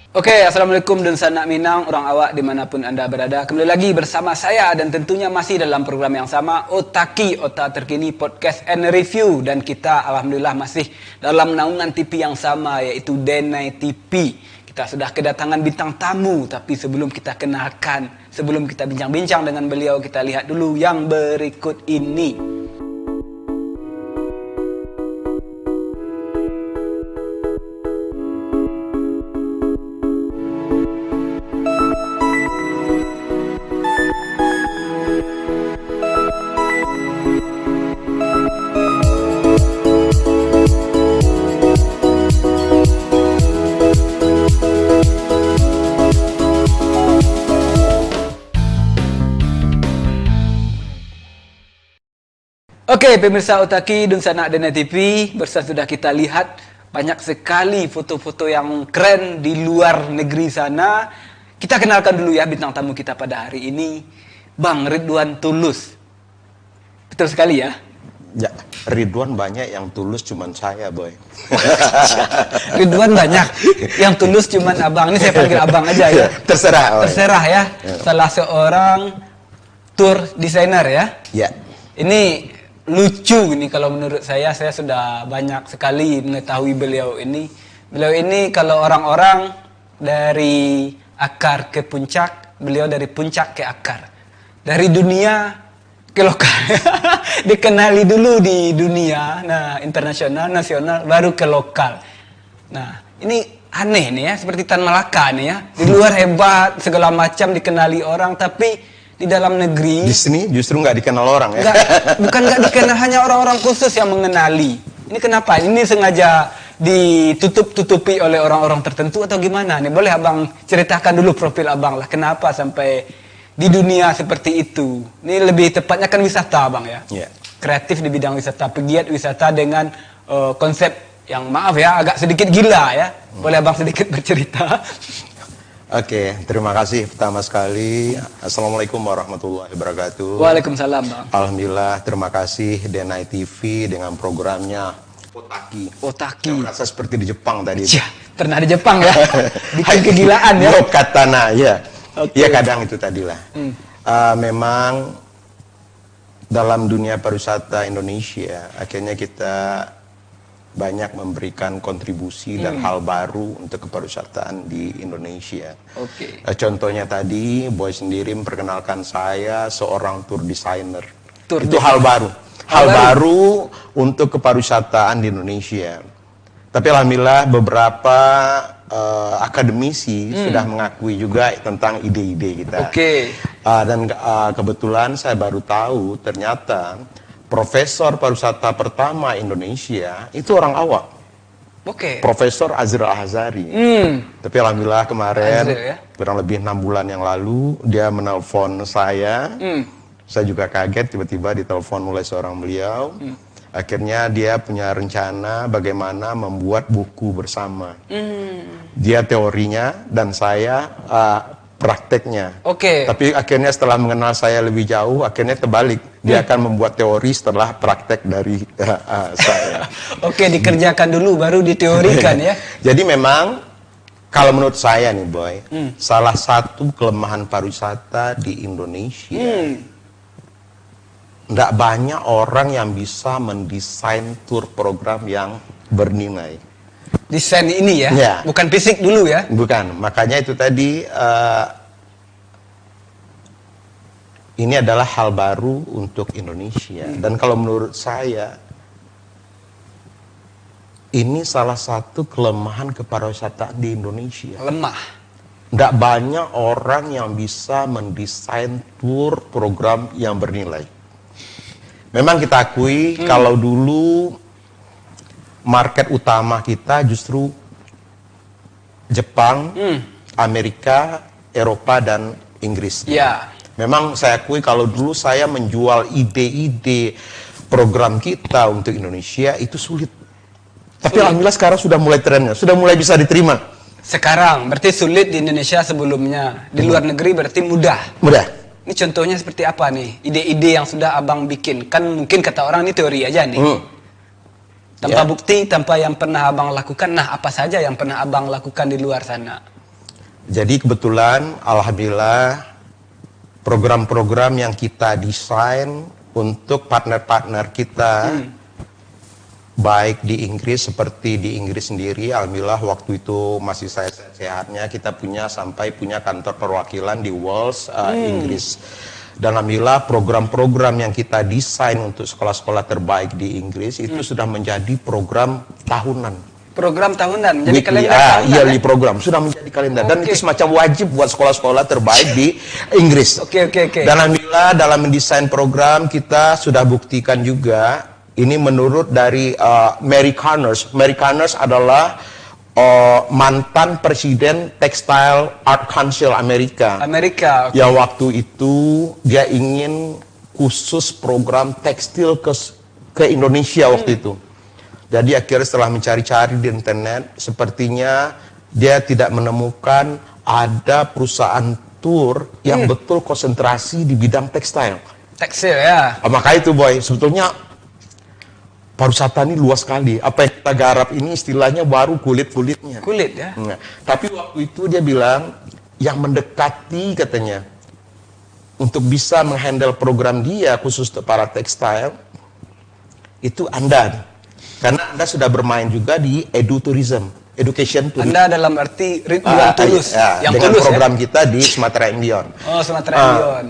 Oke, Assalamualaikum dan sanak minang orang awak dimanapun anda berada. Kembali lagi bersama saya dan tentunya masih dalam program yang sama, Otaki, Otak Terkini Podcast and Review. Dan kita Alhamdulillah masih dalam naungan TV yang sama, yaitu Denai TV. Kita sudah kedatangan bintang tamu, tapi sebelum kita kenalkan, sebelum kita bincang-bincang dengan beliau, kita lihat dulu yang berikut ini. Oke, pemirsa Otaki dan sanak Denai TV, sudah kita lihat banyak sekali foto-foto yang keren di luar negeri sana. Kita kenalkan dulu ya bintang tamu kita pada hari ini, Bang Ridwan Tulus. Betul sekali ya? Ya, Ridwan banyak, yang tulus cuman saya, boy. Ridwan banyak, yang tulus cuman abang. Ini saya panggil abang aja ya. Terserah. Terserah ya. Salah seorang tour designer ya. Ya. Ini lucu ini kalau menurut saya sudah banyak sekali mengetahui beliau ini. Beliau ini kalau orang-orang dari akar ke puncak, beliau dari puncak ke akar. Dari dunia ke lokal. Dikenali dulu di dunia, nah internasional, nasional, baru ke lokal. Nah, ini aneh nih ya, seperti Tan Malaka nih ya. Di luar hebat, segala macam dikenali orang, tapi di dalam negeri Di sini justru nggak dikenal orang ya? Bukan nggak dikenal, hanya orang-orang khusus yang mengenali. Ini kenapa? Ini sengaja ditutup-tutupi oleh orang-orang tertentu atau gimana? Nih boleh abang ceritakan dulu profil abang lah. Kenapa sampai di dunia seperti itu? Ini lebih tepatnya kan wisata abang ya? Yeah. Kreatif di bidang wisata, pegiat wisata dengan konsep yang maaf ya agak sedikit gila ya. Boleh abang sedikit bercerita? Oke, terima kasih pertama sekali. Assalamualaikum warahmatullahi wabarakatuh. Waalaikumsalam, Bang. Alhamdulillah, terima kasih Denai TV dengan programnya Otaki. Otaki. Rasa seperti di Jepang tadi. Cih, pernah di Jepang ya? Bikin kegilaan ya? Katana, ya. Okay. Ya kadang itu tadilah. Memang dalam dunia pariwisata Indonesia, akhirnya kita banyak memberikan kontribusi dan hal baru untuk kepariwisataan di Indonesia. Oke. Contohnya tadi, Boy sendiri memperkenalkan saya seorang tour designer. Tour Itu designer. hal baru. Hal baru untuk kepariwisataan di Indonesia. Tapi alhamdulillah beberapa akademisi sudah mengakui juga tentang ide-ide kita. Oke. Dan kebetulan saya baru tahu ternyata Profesor pariwisata pertama Indonesia itu orang awak. Oke. Profesor Azra Al-Hazari. Tapi alhamdulillah kemarin Azra, ya? kurang lebih 6 bulan yang lalu dia menelpon saya. Saya juga kaget tiba-tiba ditelepon oleh seorang beliau. Akhirnya dia punya rencana bagaimana membuat buku bersama. Dia teorinya dan saya prakteknya. Oke. Tapi akhirnya setelah mengenal saya lebih jauh, akhirnya terbalik. Dia akan membuat teori setelah praktek dari saya. Oke, dikerjakan dulu baru diteorikan ya. Jadi memang kalau menurut saya nih Boy, salah satu kelemahan pariwisata di Indonesia, nggak banyak orang yang bisa mendesain tour program yang bernilai. Desain ini ya, Ya. bukan fisik dulu ya. Bukan, makanya itu tadi ini adalah hal baru untuk Indonesia. Dan kalau menurut saya, ini salah satu kelemahan kepariwisataan di Indonesia. Lemah. Nggak banyak orang yang bisa mendesain tour program yang bernilai. Memang kita akui kalau dulu market utama kita justru Jepang, Amerika, Eropa, dan Inggris. Ya. Memang saya akui kalau dulu saya menjual ide-ide program kita untuk Indonesia itu sulit. Tapi alhamdulillah sekarang sudah mulai trennya, sudah mulai bisa diterima. Sekarang berarti sulit di Indonesia sebelumnya. Di luar negeri berarti mudah. Mudah. Ini contohnya seperti apa nih? Ide-ide yang sudah abang bikin. Kan mungkin kata orang ini teori aja nih. Tanpa bukti, tanpa yang pernah abang lakukan. Nah, apa saja yang pernah abang lakukan di luar sana? Jadi kebetulan, alhamdulillah, program-program yang kita desain untuk partner-partner kita, baik di Inggris seperti di Inggris sendiri, alhamdulillah waktu itu masih saya sehat-sehatnya, kita sampai punya kantor perwakilan di Wales, Inggris. Dan alhamdulillah program-program yang kita desain untuk sekolah-sekolah terbaik di Inggris itu sudah menjadi program tahunan. Program tahunan, jadi Weekly, kalender tahunan, yearly program sudah menjadi kalender dan itu semacam wajib buat sekolah-sekolah terbaik di Inggris. Oke. Dan alhamdulillah dalam mendesain program kita sudah buktikan juga ini menurut dari Mary Connors. Mary Connors adalah mantan presiden Textile Art Council Amerika. Yang waktu itu dia ingin khusus program tekstil ke Indonesia waktu itu. Jadi akhirnya setelah mencari-cari di internet, sepertinya dia tidak menemukan ada perusahaan tour yang betul konsentrasi di bidang tekstil. Tekstil ya. Maka itu boy, sebetulnya pariwisata ini luas sekali. Apa yang kita garap ini istilahnya baru kulit-kulitnya. Kulit ya. Nah, tapi waktu itu dia bilang yang mendekati katanya untuk bisa menghandle program dia khusus untuk para tekstil itu Anda. Karena Anda sudah bermain juga di edutourism, education tourism. Anda dalam arti Ridwan Tulus, yang dengan tulus, program kita di Sumatera and Beyond. Oh, Sumatera and Beyond.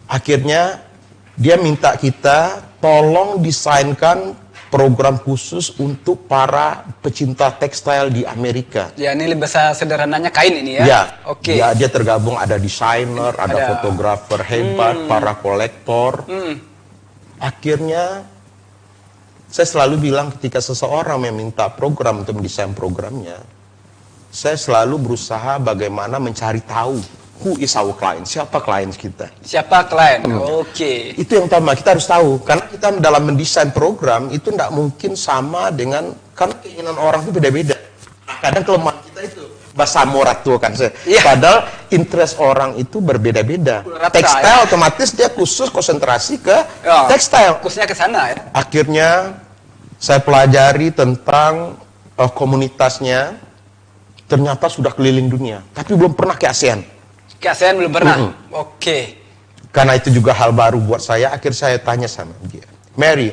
Akhirnya dia minta kita tolong desainkan program khusus untuk para pecinta tekstil di Amerika. Ya, ini bahasa sederhananya kain ini ya. Ya, oke. Ya, dia tergabung ada desainer, ada fotografer hebat, para kolektor. Akhirnya saya selalu bilang ketika seseorang meminta program untuk mendesain programnya, saya selalu berusaha bagaimana mencari tahu who is our client, siapa klien kita. Siapa klien? Oke. Itu yang utama, kita harus tahu. Karena kita dalam mendesain program itu tidak mungkin sama dengan, karena keinginan orang itu beda-beda. Nah, kadang kelemahan kita itu, bahasa morat tuh kan. Padahal interest orang itu berbeda-beda. Tekstil otomatis dia khusus konsentrasi ke tekstil. Khususnya ke sana ya. Akhirnya saya pelajari tentang komunitasnya, ternyata sudah keliling dunia, tapi belum pernah ke ASEAN. Ke ASEAN belum pernah? Oke. Karena itu juga hal baru buat saya, akhirnya saya tanya sama dia, Mary,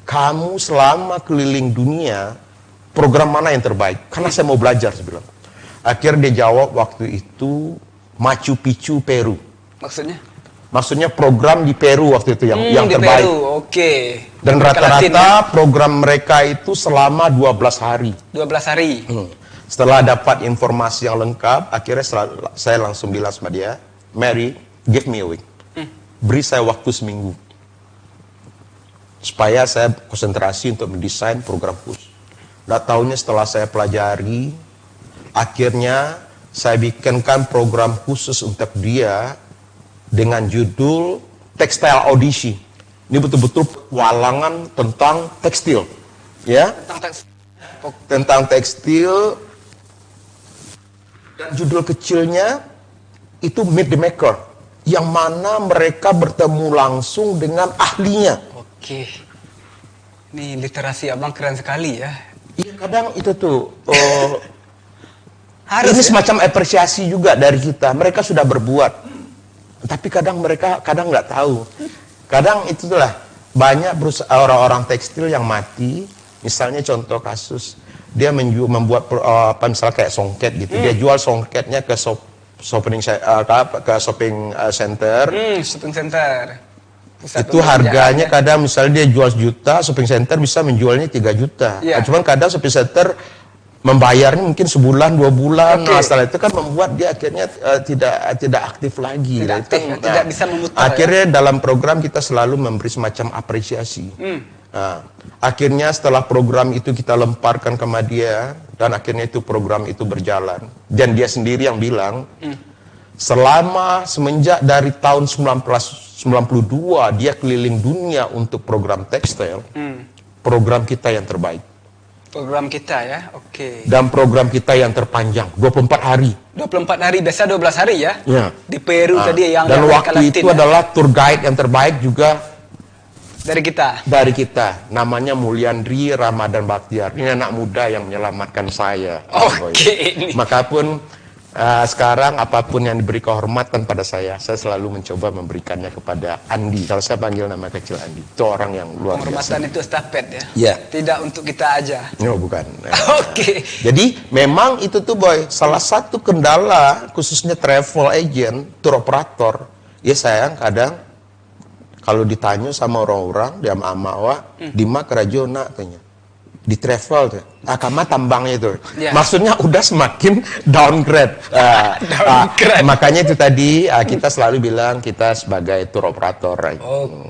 kamu selama keliling dunia, program mana yang terbaik? Karena saya mau belajar, saya bilang. Akhirnya dia jawab waktu itu Machu Picchu, Peru. Maksudnya program di Peru waktu itu yang terbaik. Peru, oke. Dan rata-rata program mereka itu selama 12 hari. 12 hari. Setelah dapat informasi yang lengkap, akhirnya saya langsung bilang sama dia, Mary, give me a week. Beri saya waktu seminggu. Supaya saya konsentrasi untuk mendesain program khusus. Nggak taunya setelah saya pelajari, akhirnya saya bikinkan program khusus untuk dia dengan judul Textile Odyssey. Ini betul-betul petualangan tentang tekstil, ya. Tentang tekstil. Dan judul kecilnya itu Meet the Maker, yang mana mereka bertemu langsung dengan ahlinya. Oke. Ini literasi abang keren sekali ya. Iya, kadang itu tuh. Harus ini semacam apresiasi juga dari kita. Mereka sudah berbuat, tapi kadang mereka nggak tahu. Kadang itulah banyak orang-orang tekstil yang mati. Misalnya contoh kasus, dia membuat misalnya kayak songket gitu. Dia jual songketnya ke shopping center. Shopping center. Itu harganya kadang misalnya dia jual 1 juta, shopping center bisa menjualnya 3 juta. Yeah. Cuman kadang shopping center membayarnya mungkin sebulan 2 bulan. Nah, setelah itu kan membuat dia akhirnya tidak aktif lagi. Tidak bisa memutar. Akhirnya dalam program kita selalu memberi semacam apresiasi. Nah, akhirnya setelah program itu kita lemparkan ke dia, dan akhirnya itu program itu berjalan. Dan dia sendiri yang bilang, semenjak dari tahun 1992 dia keliling dunia untuk program tekstil, program kita yang terbaik. Program kita ya, oke. Dan program kita yang terpanjang, 24 hari. 24 hari, biasa 12 hari ya? Ya. Di Peru tadi yang dan waktu itu adalah tour guide yang terbaik juga dari kita. Dari kita, namanya Mulyandri Ramadan Baktiar. Ini anak muda yang menyelamatkan saya. Oke. Maka pun Sekarang apapun yang diberi kehormatan pada saya selalu mencoba memberikannya kepada Andi. Kalau saya panggil nama kecil Andi, itu orang yang luar biasa. Penghormatan itu estafet ya? Iya. Tidak untuk kita aja. No, bukan. Oke. Jadi memang itu tuh Boy, salah satu kendala khususnya travel agent, tour operator. Ya sayang kadang kalau ditanya sama orang-orang di ama-ama, di mak kerajona tanya. Di travel tuh, akama tambangnya itu, maksudnya udah semakin downgrade. Makanya itu tadi kita selalu bilang kita sebagai tour operator.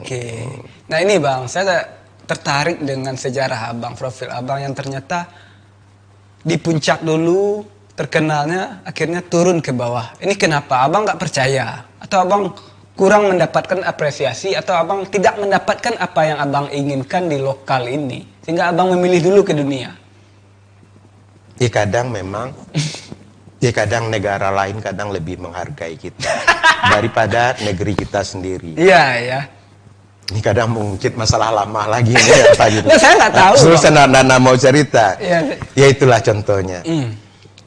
Oke. Nah ini Bang, saya tertarik dengan sejarah Abang, profil Abang yang ternyata di puncak dulu terkenalnya, akhirnya turun ke bawah. Ini kenapa? Abang nggak percaya? Atau Abang kurang mendapatkan apresiasi? Atau Abang tidak mendapatkan apa yang Abang inginkan di lokal ini? Sehingga Abang memilih dulu ke dunia. Ya kadang memang, ya kadang negara lain kadang lebih menghargai kita daripada negeri kita sendiri. Iya ya. Ini kadang mungkin masalah lama lagi nih apa gitu. Nah, saya nggak tahu. Terus Nana mau cerita. Ya. Ya itulah contohnya.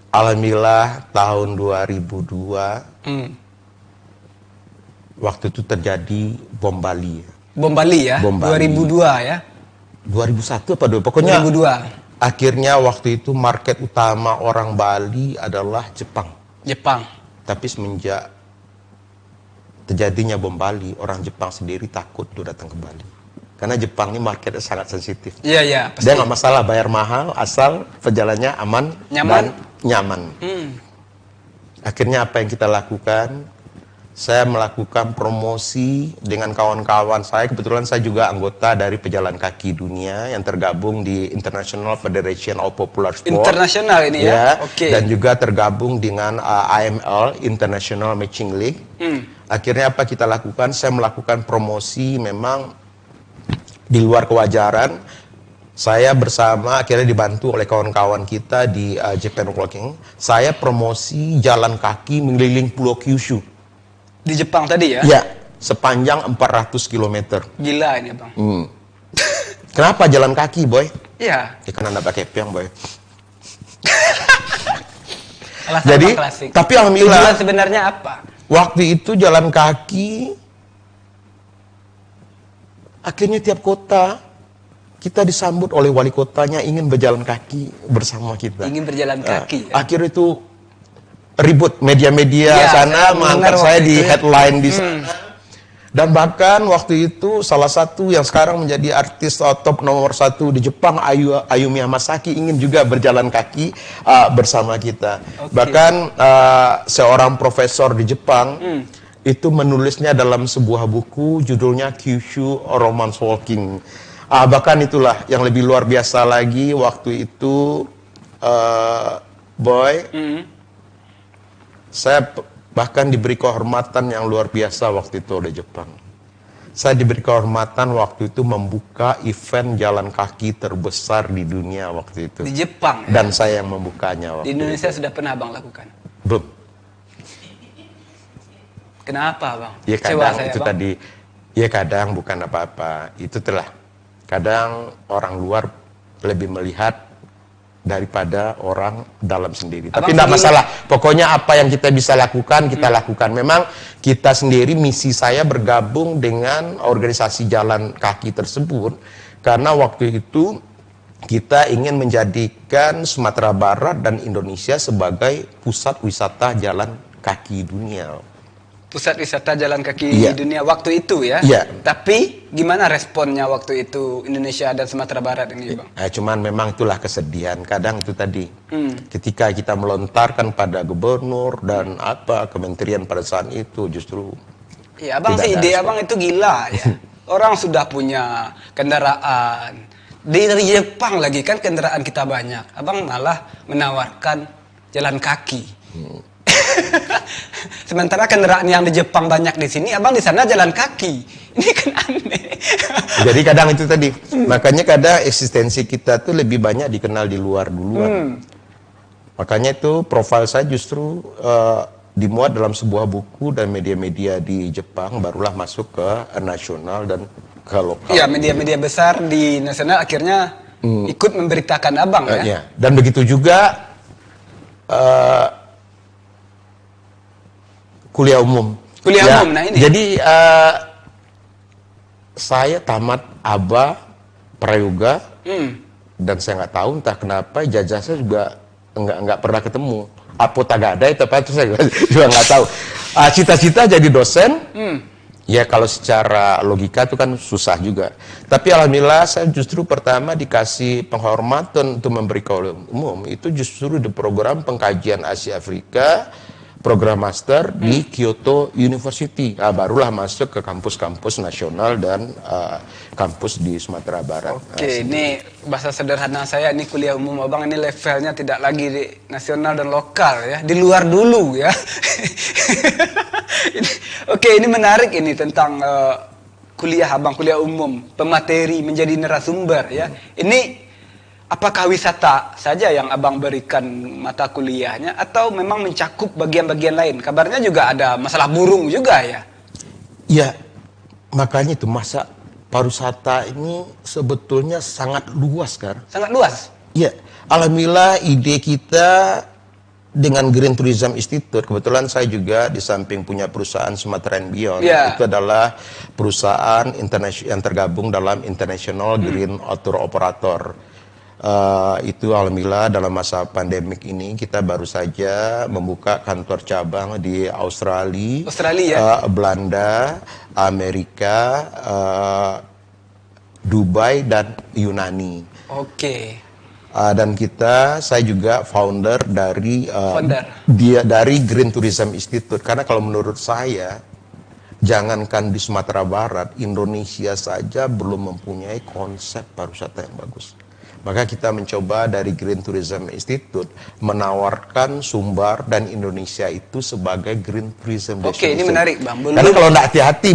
Alhamdulillah tahun 2002 waktu itu terjadi bom Bali. Bom Bali ya. Bom Bali. 2002 ya. 2001 apa dulu? Pokoknya 2002. Akhirnya waktu itu market utama orang Bali adalah Jepang. Jepang. Tapi semenjak terjadinya bom Bali, orang Jepang sendiri takut tuh datang ke Bali. Karena Jepang ini marketnya sangat sensitif. Iya, iya. Dia nggak masalah bayar mahal, asal perjalanannya aman dan nyaman. Akhirnya apa yang kita lakukan? Saya melakukan promosi dengan kawan-kawan saya. Kebetulan saya juga anggota dari pejalan kaki dunia yang tergabung di International Federation of Popular Sport. Internasional ini ya? Oke. Dan juga tergabung dengan IML, International Matching League. Akhirnya apa kita lakukan? Saya melakukan promosi memang di luar kewajaran. Saya bersama akhirnya dibantu oleh kawan-kawan kita di Japan Walking. Saya promosi jalan kaki mengeliling Pulau Kyushu. Di Jepang tadi ya? Ya, sepanjang 400 km. Gila ini Bang. Kenapa jalan kaki, Boy? Iya. Ya kan anda pakai piang, Boy. Jadi, klasik. Tapi alhamdulillah. Tujuan sebenarnya apa? Waktu itu jalan kaki, akhirnya tiap kota, kita disambut oleh wali kotanya ingin berjalan kaki bersama kita. Ingin berjalan kaki. Ya? Akhirnya itu ribut media-media sana mengangkat saya di headline di sana. Dan bahkan waktu itu salah satu yang sekarang menjadi artis top nomor 1 di Jepang, Ayumi Hamasaki, ingin juga berjalan kaki bersama kita. Bahkan seorang profesor di Jepang itu menulisnya dalam sebuah buku judulnya Kyushu Romance Walking. Bahkan itulah yang lebih luar biasa lagi waktu itu, Boy. Saya bahkan diberi kehormatan yang luar biasa waktu itu oleh Jepang. Saya diberi kehormatan waktu itu membuka event jalan kaki terbesar di dunia waktu itu. Di Jepang? Dan saya yang membukanya waktu itu. Di Indonesia itu. Sudah pernah Abang lakukan? Belum. Kenapa Bang? Ya kadang itu Bang? Tadi, ya kadang bukan apa-apa. Itu telah. Kadang orang luar lebih melihat daripada orang dalam sendiri. Tapi tidak masalah. Pokoknya apa yang kita bisa lakukan, kita lakukan. Memang kita sendiri, misi saya bergabung dengan organisasi jalan kaki tersebut. Karena waktu itu kita ingin menjadikan Sumatera Barat dan Indonesia sebagai pusat wisata jalan kaki dunia. Pusat wisata jalan kaki di dunia waktu itu ya. Tapi gimana responnya waktu itu Indonesia dan Sumatera Barat ini, Bang? Cuman memang itulah kesedihan. Kadang itu tadi, ketika kita melontarkan pada gubernur dan kementerian pada saat itu justru. Iya, Abang sih ide Abang itu gila ya. Orang sudah punya kendaraan dari Jepang lagi kan kendaraan kita banyak. Abang malah menawarkan jalan kaki. Sementara kendaraan yang di Jepang banyak di sini, Abang di sana jalan kaki. Ini kan aneh. Jadi kadang itu tadi, makanya kadang eksistensi kita tuh lebih banyak dikenal di luar duluan. Makanya itu profil saya justru dimuat dalam sebuah buku dan media-media di Jepang, barulah masuk ke nasional dan ke lokal. Iya, media-media besar di nasional akhirnya ikut memberitakan Abang ya. Dan begitu juga kuliah umum. Kuliah umum, nah ini. Jadi saya tamat ABA Prayoga, dan saya nggak tahu entah kenapa ijazah saya juga nggak pernah ketemu. Apa tak ada itu apa itu saya juga nggak tahu. Cita-cita jadi dosen. Ya kalau secara logika itu kan susah juga. Tapi alhamdulillah saya justru pertama dikasih penghormatan untuk memberi kuliah umum itu justru di program pengkajian Asia Afrika, program master di Kyoto University. Barulah masuk ke kampus-kampus nasional dan kampus di Sumatera Barat. Oke, ini bahasa sederhana saya, ini kuliah umum Abang ini levelnya tidak lagi di nasional dan lokal ya, di luar dulu ya. Oke, ini menarik ini tentang kuliah Abang, kuliah umum, pemateri menjadi narasumber ya. Ini apakah wisata saja yang Abang berikan mata kuliahnya atau memang mencakup bagian-bagian lain? Kabarnya juga ada masalah burung juga ya? Ya, makanya itu masa pariwisata ini sebetulnya sangat luas kan? Sangat luas? Ya, alhamdulillah ide kita dengan Green Tourism Institute, kebetulan saya juga di samping punya perusahaan Sumatera and Beyond, itu adalah perusahaan yang tergabung dalam International Green Tour Operator. Itu alhamdulillah dalam masa pandemik ini kita baru saja membuka kantor cabang di Australia, Belanda, Amerika, Dubai dan Yunani. Oke. Dan saya juga founder dari dari Green Tourism Institute, karena kalau menurut saya jangankan di Sumatera Barat, Indonesia saja belum mempunyai konsep pariwisata yang bagus. Maka kita mencoba dari Green Tourism Institute menawarkan Sumbar dan Indonesia itu sebagai Green Tourism Destination. Oke, ini menarik Bang. Karena kalau tidak hati-hati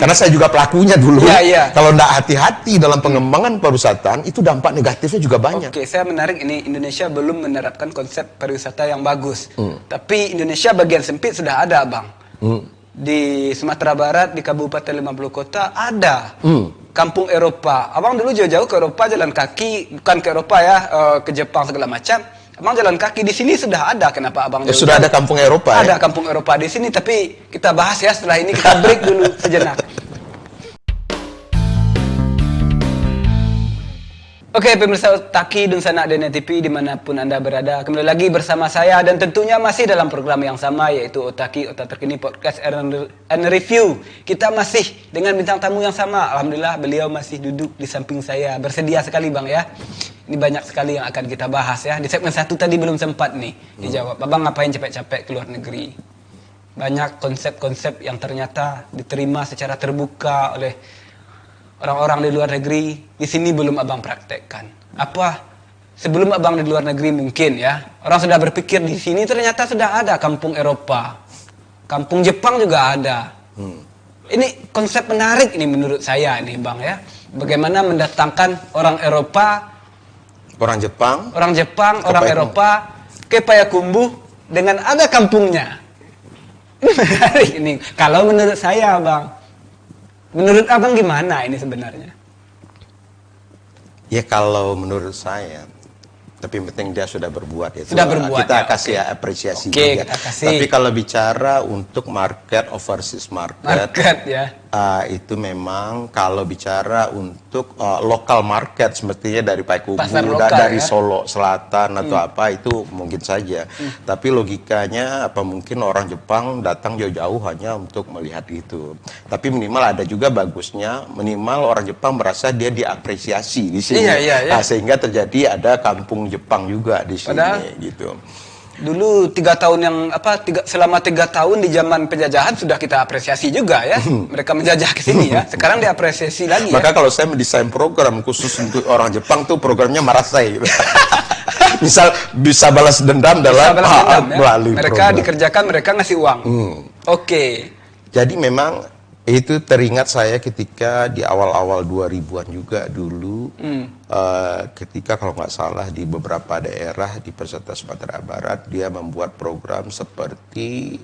karena saya juga pelakunya dulu. Kalau tidak hati-hati dalam pengembangan pariwisataan, itu dampak negatifnya juga banyak. Oke, saya menarik ini, Indonesia belum menerapkan konsep pariwisata yang bagus. Tapi Indonesia bagian sempit sudah ada Bang. Di Sumatera Barat, di Kabupaten 50 Kota ada. Kampung Eropa. Abang dulu jauh-jauh ke Eropa jalan kaki, bukan ke Eropa ya, ke Jepang segala macam. Abang jalan kaki di sini sudah ada. Kenapa Abang sudah ada kampung Eropa? Ada kampung Eropa di sini, tapi kita bahas ya setelah ini, kita break dulu sejenak. Oke, pemirsa Otaki dan Sanak Dene TV dimanapun Anda berada, kembali lagi bersama saya dan tentunya masih dalam program yang sama, yaitu Otaki, Otak Terkini Podcast and Review. Kita masih dengan bintang tamu yang sama. Alhamdulillah beliau masih duduk di samping saya. Bersedia sekali Bang ya. Ini banyak sekali yang akan kita bahas ya. Di segmen 1 tadi belum sempat nih dijawab. Abang ngapain capek-capek ke luar negeri? Banyak konsep-konsep yang ternyata diterima secara terbuka oleh orang-orang di luar negeri, di sini belum Abang praktekkan. Apa sebelum Abang di luar negeri mungkin ya, orang sudah berpikir di sini ternyata sudah ada kampung Eropa, kampung Jepang juga ada. Ini konsep menarik ini menurut saya ini Bang ya. Bagaimana mendatangkan orang Eropa, orang Jepang, orang Eropa ke Payakumbuh dengan ada kampungnya. Ini menarik ini. Kalau menurut saya Bang. Menurut Abang gimana ini sebenarnya? Ya kalau menurut saya, tapi yang penting dia sudah berbuat ya. Sudah berbuat. Kita kasih apresiasi juga. Kita kasih. Tapi kalau bicara untuk market overseas market ya. Itu memang kalau bicara untuk lokal market semestinya dari Payakumbuh, dari Solo Selatan atau apa itu mungkin saja. Tapi logikanya apa mungkin orang Jepang datang jauh-jauh hanya untuk melihat itu. Tapi minimal ada juga bagusnya, minimal orang Jepang merasa dia diapresiasi di sini. Sehingga terjadi ada kampung Jepang juga di sini gitu. Dulu selama 3 tahun di zaman penjajahan sudah kita apresiasi juga ya. Mereka menjajah ke sini ya. Sekarang diapresiasi lagi. Maka kalau saya mendesain program khusus untuk orang Jepang tuh programnya Marasai. Misal bisa balas dendam melalui mereka program. Dikerjakan, mereka ngasih uang. Oke. Jadi memang itu teringat saya ketika di awal-awal 2000-an juga dulu, ketika kalau nggak salah di beberapa daerah di Perseta Sumatera Barat dia membuat program seperti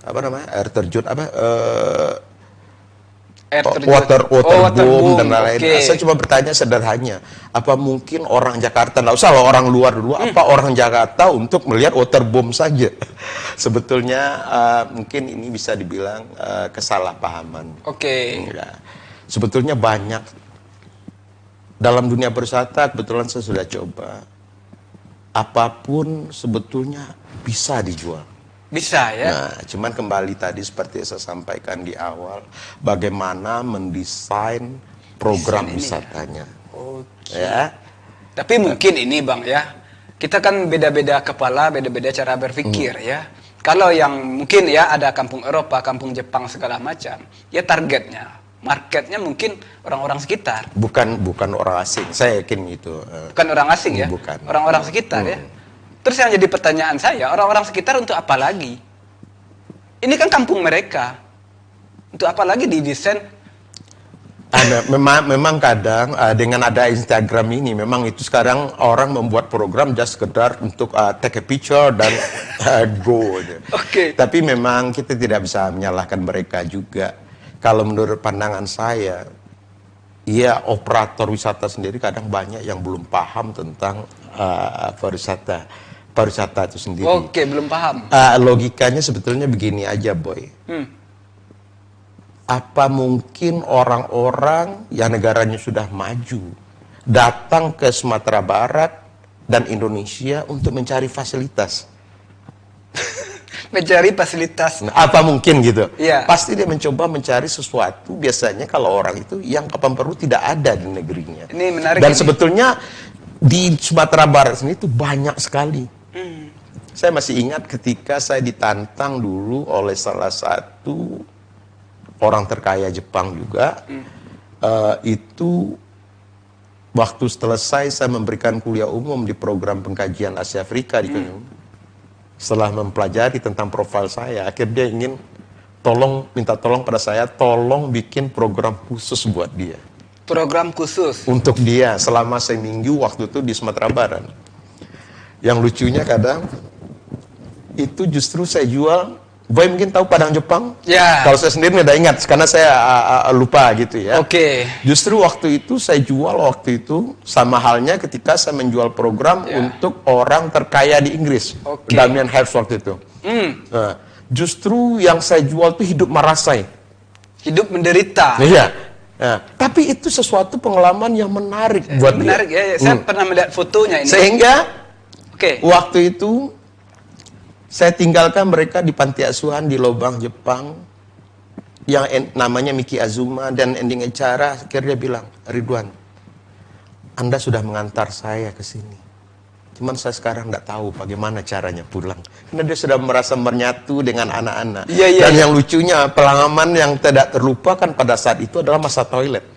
air terjun Air terjun. waterboom dan lain-lain. Oke. Saya cuma bertanya sederhananya, apa mungkin orang Jakarta, nggak usah loh orang luar dulu, apa orang Jakarta untuk melihat waterboom saja? Sebetulnya mungkin ini bisa dibilang kesalahpahaman. Oke. Ya. Sebetulnya banyak dalam dunia berwisata, kebetulan saya sudah coba. Apapun sebetulnya bisa dijual. Bisa ya. Nah, cuman kembali tadi seperti saya sampaikan di awal, bagaimana mendesain program wisatanya. Oke. Ya. Tapi mungkin ini Bang ya, kita kan beda-beda kepala, beda-beda cara berpikir ya. Kalau yang mungkin ya ada kampung Eropa, kampung Jepang segala macam, ya targetnya, marketnya mungkin orang-orang sekitar. Bukan orang asing, saya yakin itu. Bukan orang asing ya, Bukan. orang-orang sekitar ya. Terus yang jadi pertanyaan saya, orang-orang sekitar untuk apa lagi? Ini kan kampung mereka. Untuk apa lagi didesain? Memang kadang dengan ada Instagram ini, memang itu sekarang orang membuat program just sekedar untuk take a picture dan go. Oke. Tapi memang kita tidak bisa menyalahkan mereka juga. Kalau menurut pandangan saya, ya operator wisata sendiri kadang banyak yang belum paham tentang pariwisata itu sendiri. Oke, belum paham. Logikanya sebetulnya begini aja, Boy. Apa mungkin orang-orang yang negaranya sudah maju datang ke Sumatera Barat dan Indonesia untuk mencari fasilitas? Mencari fasilitas. Nah, apa mungkin gitu? Iya. Pasti dia mencoba mencari sesuatu, biasanya kalau orang itu yang kapan perlu tidak ada di negerinya. Ini menarik. Dan ini. sebetulnya di Sumatera Barat sendiri itu banyak sekali. Saya masih ingat ketika saya ditantang dulu oleh salah satu orang terkaya Jepang juga. Itu waktu selesai saya memberikan kuliah umum di program pengkajian Asia Afrika di Kenyum. Setelah mempelajari tentang profil saya, akhirnya dia ingin minta tolong pada saya, tolong bikin program khusus buat dia. Program khusus? Untuk dia, selama seminggu waktu itu di Sumatera Barat. Yang lucunya kadang, itu justru saya jual, Boy mungkin tahu Padang Jepang? Ya. Kalau saya sendiri nggak ingat, karena saya lupa gitu ya. Oke. Justru waktu itu saya jual sama halnya ketika saya menjual program untuk orang terkaya di Inggris. Oke. Damien Hirst waktu itu. Nah, justru yang saya jual itu hidup marasai. Hidup menderita. Iya. Nah, tapi itu sesuatu pengalaman yang menarik buat menarik dia. ya. Saya pernah melihat fotonya ini. Sehingga Oke. waktu itu saya tinggalkan mereka di panti asuhan di Lobang, Jepang, yang namanya Miki Azuma, dan ending acara akhirnya dia bilang, Ridwan, Anda sudah mengantar saya ke sini. Cuman saya sekarang nggak tahu bagaimana caranya pulang. Karena dia sudah merasa menyatu dengan anak-anak. Dan yang lucunya, pengalaman yang tidak terlupakan pada saat itu adalah masa toilet.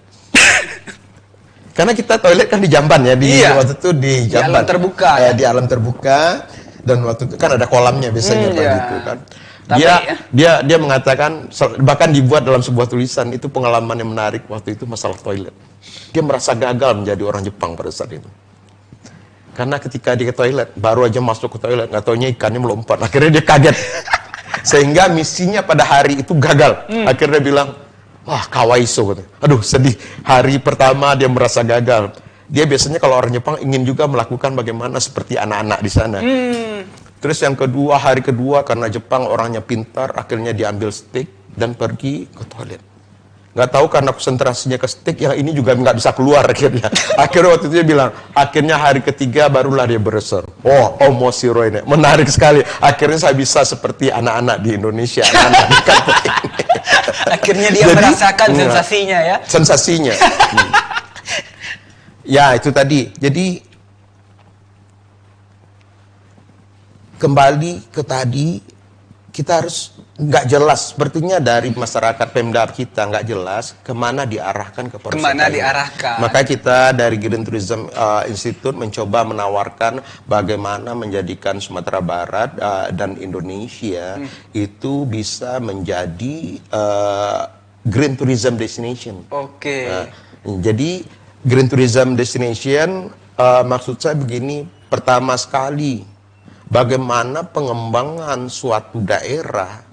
Karena kita toilet kan di jamban ya, waktu itu di jamban. Di alam terbuka. Di alam terbuka. Dan waktu itu kan ada kolamnya biasanya begitu kan. Dia mengatakan, bahkan dibuat dalam sebuah tulisan, itu pengalaman yang menarik waktu itu masalah toilet. Dia merasa gagal menjadi orang Jepang pada saat itu. Karena ketika dia ke toilet, baru aja masuk ke toilet, nggak taunya ikannya melompat. Akhirnya dia kaget. Sehingga misinya pada hari itu gagal. Akhirnya dia bilang, wah kawaiso. Aduh sedih. Hari pertama dia merasa gagal. Dia biasanya kalau orang Jepang ingin juga melakukan bagaimana seperti anak-anak di sana. Terus yang kedua, hari kedua, karena Jepang orangnya pintar, akhirnya diambil stick dan pergi ke toilet. Nggak tahu karena konsentrasinya ke stick, yang ini juga nggak bisa keluar akhirnya. Akhirnya waktu itu dia bilang, akhirnya hari ketiga barulah dia beresor. Oh, Omoshiro ini. Menarik sekali. Akhirnya saya bisa seperti anak-anak di Indonesia. Anak-anak di kampung ini. Akhirnya dia merasakan sensasinya ya. Sensasinya. Ya, itu tadi. Jadi, kembali ke tadi, kita harus nggak jelas. Sepertinya dari masyarakat Pemda kita nggak jelas kemana diarahkan ke pariwisata. Kemana diarahkan. Maka kita dari Green Tourism Institute mencoba menawarkan bagaimana menjadikan Sumatera Barat dan Indonesia itu bisa menjadi Green Tourism Destination. Oke. Jadi Green Tourism Destination, maksud saya begini, pertama sekali, bagaimana pengembangan suatu daerah,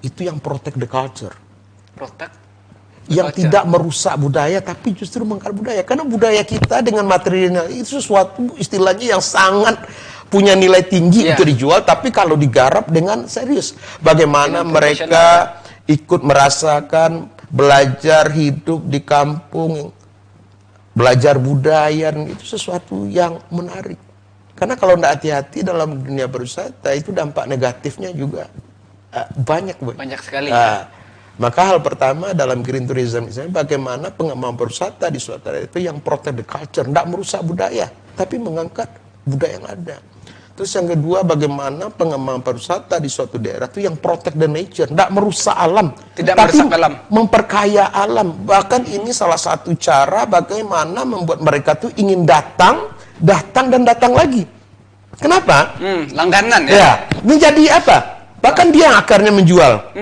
itu yang protect the culture. Protect? yang tidak merusak budaya, tapi justru mengangkat budaya. Karena budaya kita dengan material itu sesuatu istilahnya yang sangat punya nilai tinggi untuk dijual, tapi kalau digarap dengan serius, bagaimana mereka ikut merasakan, belajar hidup di kampung, belajar budaya, dan itu sesuatu yang menarik. Karena kalau tidak hati-hati dalam dunia berwisata, itu dampak negatifnya juga banyak, Boy. Banyak sekali. Maka hal pertama dalam green tourism misalnya, bagaimana pengembangan berwisata di suatu daerah itu yang protect the culture, tidak merusak budaya, tapi mengangkat budaya yang ada. Terus yang kedua, bagaimana pengembangan pariwisata di suatu daerah itu yang protect the nature, tidak merusak alam, tidak tapi merusak alam, memperkaya alam. Bahkan ini salah satu cara bagaimana membuat mereka tuh ingin datang dan datang lagi. Kenapa? Langganan ya. Ya, menjadi apa? Bahkan dia yang akarnya menjual.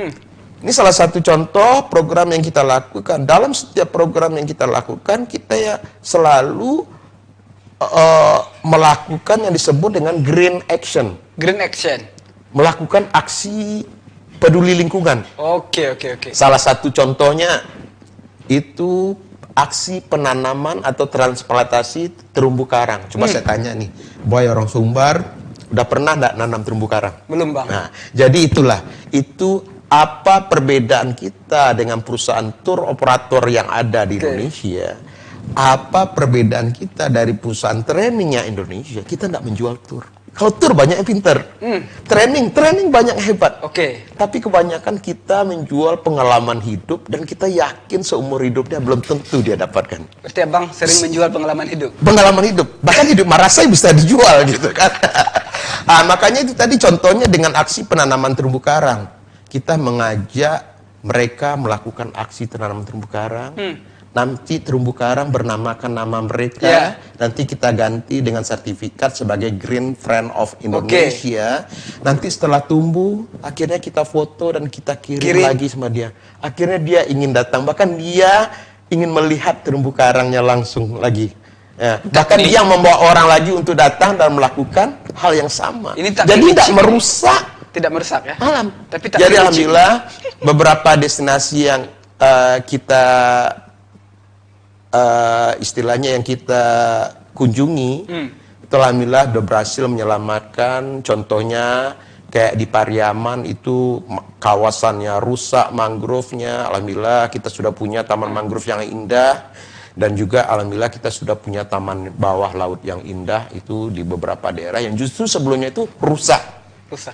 Ini salah satu contoh program yang kita lakukan. Dalam setiap program yang kita lakukan, kita ya selalu melakukan yang disebut dengan green action. Green action. Melakukan aksi peduli lingkungan. Oke. Salah satu contohnya itu aksi penanaman atau transplantasi terumbu karang. Coba saya tanya nih, Boy orang Sumbar, udah pernah nggak nanam terumbu karang? Belum, Bang. Nah, jadi itu apa perbedaan kita dengan perusahaan tour operator yang ada di Indonesia? Apa perbedaan kita dari perusahaan trainingnya Indonesia? Kita tidak menjual tour. Kalau tour banyak yang pinter, training banyak yang hebat. Tapi kebanyakan kita menjual pengalaman hidup dan kita yakin seumur hidupnya belum tentu dia dapatkan. Berarti Abang sering menjual pengalaman hidup. Pengalaman hidup, bahkan hidup marasai bisa dijual gitu kan. Makanya itu tadi contohnya dengan aksi penanaman terumbu karang. Kita mengajak mereka melakukan aksi penanaman terumbu karang. Nanti terumbu karang bernamakan nama mereka, nanti kita ganti dengan sertifikat sebagai Green Friend of Indonesia. Nanti setelah tumbuh, akhirnya kita foto dan kita kirim lagi sama dia. Akhirnya dia ingin datang, bahkan dia ingin melihat terumbu karangnya langsung lagi. Ya, bahkan dia membawa orang lagi untuk datang dan melakukan hal yang sama. Jadi tidak merusak ya alam. Tapi jadi alhamdulillah beberapa destinasi yang kita istilahnya yang kita kunjungi, itu alhamdulillah sudah berhasil menyelamatkan. Contohnya kayak di Pariaman itu kawasannya rusak, mangrove-nya. Alhamdulillah kita sudah punya taman mangrove yang indah, dan juga alhamdulillah kita sudah punya taman bawah laut yang indah itu di beberapa daerah yang justru sebelumnya itu rusak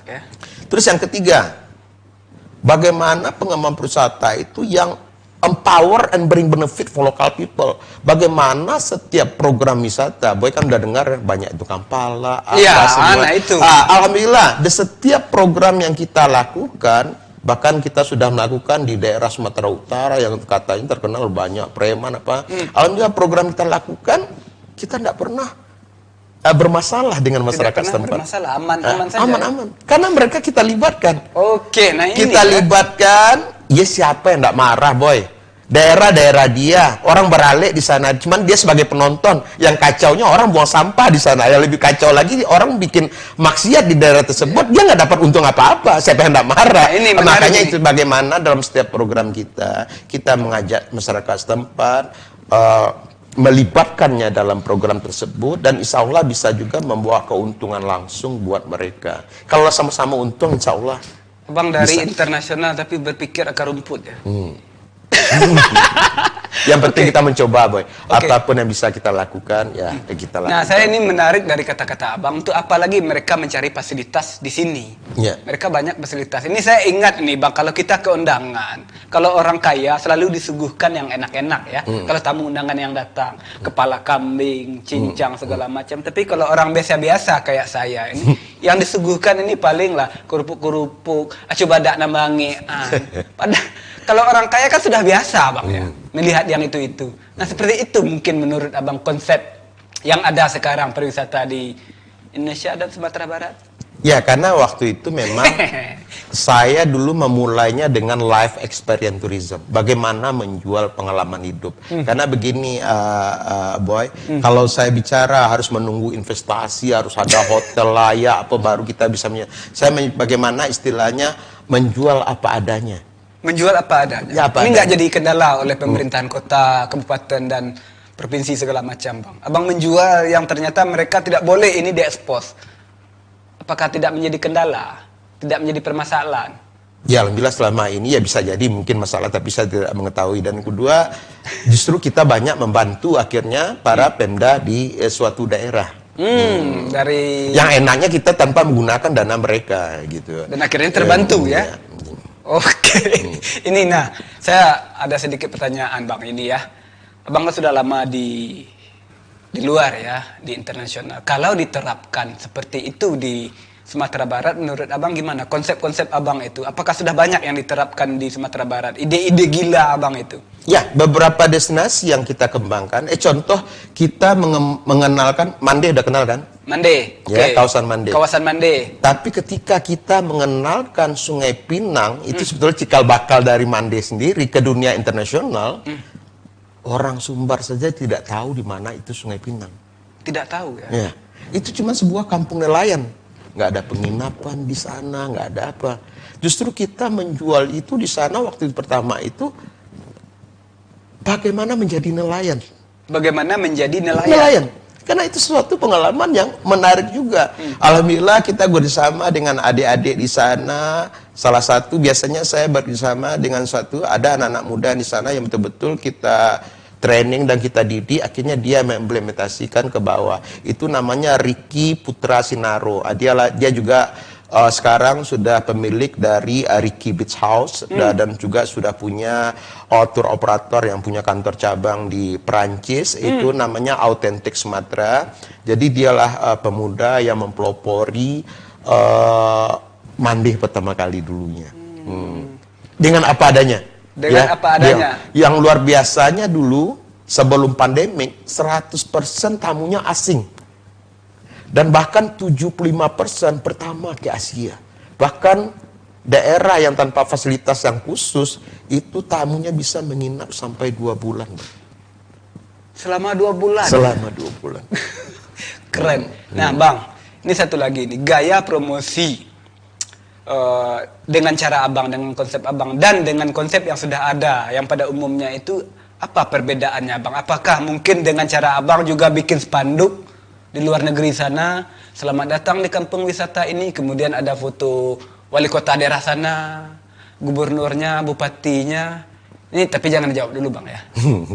ya. Terus yang ketiga, bagaimana pengembangan pariwisata itu yang empower and bring benefit for local people. Bagaimana setiap program wisata, Boy kan udah dengar banyak tukang pala, semua. Itu. Alhamdulillah, di setiap program yang kita lakukan, bahkan kita sudah melakukan di daerah Sumatera Utara yang katanya terkenal banyak preman apa. Alhamdulillah program kita lakukan, kita tidak pernah bermasalah dengan masyarakat setempat. Aman saja. Aman. Karena mereka kita libatkan. Nah ini kita libatkan. Ya siapa yang tidak marah, Boy? Daerah-daerah dia, orang beralih di sana, cuman dia sebagai penonton. Yang kacaunya orang buang sampah di sana. Yang lebih kacau lagi, orang bikin maksiat di daerah tersebut, dia nggak dapat untung apa-apa. Siapa yang tidak marah? Makanya itu bagaimana dalam setiap program kita mengajak masyarakat setempat, melibatkannya dalam program tersebut, dan insya Allah bisa juga membawa keuntungan langsung buat mereka. Kalau sama-sama untung, insya Allah. Abang dari internasional tapi berpikir akar rumput ya. Yang penting kita mencoba, Boy. Apapun yang bisa kita lakukan, ya kita lakukan. Nah, saya ini menarik dari kata-kata Abang tuh, apalagi mereka mencari fasilitas di sini. Mereka banyak fasilitas. Ini saya ingat nih, Bang, kalau kita ke undangan, kalau orang kaya selalu disuguhkan yang enak-enak ya. Kalau tamu undangan yang datang, kepala kambing, cincang segala macam. Tapi kalau orang biasa-biasa kayak saya ini, yang disuguhkan ini paling lah kerupuk-kerupuk, coba dak nambangi. Padahal kalau orang kaya kan sudah biasa, Bang, ya, melihat yang itu-itu. Nah, seperti itu mungkin menurut Abang konsep yang ada sekarang pariwisata di Indonesia dan Sumatera Barat. Ya, karena waktu itu memang saya dulu memulainya dengan life experience tourism. Bagaimana menjual pengalaman hidup. Karena begini, Boy, kalau saya bicara harus menunggu investasi, harus ada hotel layak, apa baru kita bisa bagaimana istilahnya menjual apa adanya. Menjual apa adanya. Ya, apa Ini adanya. nggak jadi kendala oleh pemerintahan kota, kabupaten, dan provinsi segala macam, Bang. Abang menjual yang ternyata mereka tidak boleh ini diekspos. Apakah tidak menjadi kendala? Tidak menjadi permasalahan? Ya, alhamdulillah selama ini ya bisa jadi mungkin masalah, tapi saya tidak mengetahui. Dan kedua, justru kita banyak membantu akhirnya para Pemda di suatu daerah. Dari Yang enaknya kita tanpa menggunakan dana mereka gitu. dan akhirnya terbantu ya. Oke. Ini saya ada sedikit pertanyaan Bang ini ya. Abang kan sudah lama di luar ya, di internasional. Kalau diterapkan seperti itu di Sumatera Barat, menurut Abang gimana? Konsep-konsep Abang itu, apakah sudah banyak yang diterapkan di Sumatera Barat? Ide-ide gila Abang itu? Ya, beberapa destinasi yang kita kembangkan. Contoh kita mengenalkan Mande, udah kenal kan? Mande, oke. Ya, kawasan Mande. Kawasan Mande. Tapi ketika kita mengenalkan Sungai Pinang, itu sebetulnya cikal bakal dari Mande sendiri ke dunia internasional. Orang Sumbar saja tidak tahu di mana itu Sungai Pinang. Tidak tahu ya? Ya, itu cuma sebuah kampung nelayan. Nggak ada penginapan di sana, nggak ada apa. Justru kita menjual itu di sana waktu pertama itu bagaimana menjadi nelayan. Bagaimana menjadi nelayan? Nelayan. Karena itu suatu pengalaman yang menarik juga. Alhamdulillah kita bersama dengan adik-adik di sana. Salah satu biasanya saya bersama dengan ada anak-anak muda di sana yang betul-betul kita training dan kita didik, akhirnya dia mengimplementasikan ke bawah. Itu namanya Ricky Putra Sinaro. Dia juga sekarang sudah pemilik dari Ricky Beach House dan juga sudah punya tour operator yang punya kantor cabang di Perancis. Itu namanya Authentic Sumatera. Jadi dialah pemuda yang mempelopori Mande pertama kali dulunya. Dengan apa adanya. Dengan apa adanya. Yang luar biasanya dulu sebelum pandemik 100% tamunya asing. Dan bahkan 75% pertama ke Asia. Bahkan daerah yang tanpa fasilitas yang khusus itu tamunya bisa menginap sampai 2 bulan. Selama 2 bulan? Selama 2 bulan. Keren. Nah Bang, ini satu lagi nih, gaya promosi dengan cara Abang, dengan konsep Abang, dan dengan konsep yang sudah ada, yang pada umumnya itu, apa perbedaannya Bang? Apakah mungkin dengan cara Abang juga bikin spanduk di luar negeri sana, selamat datang di kampung wisata ini, kemudian ada foto wali kota daerah sana, gubernurnya, bupatinya. Ini tapi jangan dijawab dulu Bang ya.